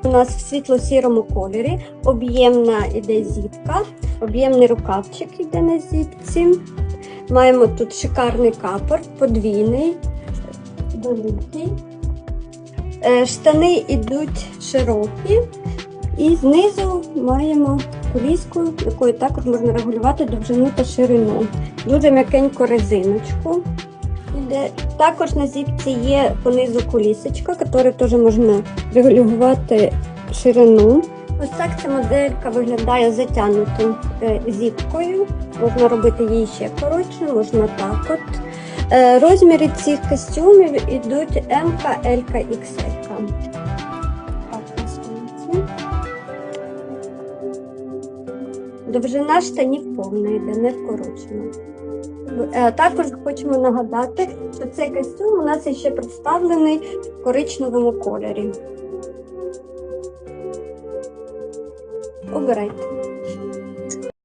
У нас в світло-сірому кольорі об'ємна іде зіпка, об'ємний рукавчик іде на зіпці. Маємо тут шикарний капор, подвійний, великий. Штани йдуть широкі. І знизу маємо коліску, якою також можна регулювати довжину та ширину. Дуже м'якеньку резиночку. Також на зіпці є понизу колісочка, яку теж можна регулювати ширину. Ось так ця моделька виглядає затягнутою зіпкою. Можна робити її ще коротше, можна так от. Розміри цих костюмів йдуть М, Л, XL. Довжина штанів повна йде, не вкорочена. Також хочемо нагадати, що цей костюм у нас ще представлений в коричневому кольорі. Обирайте.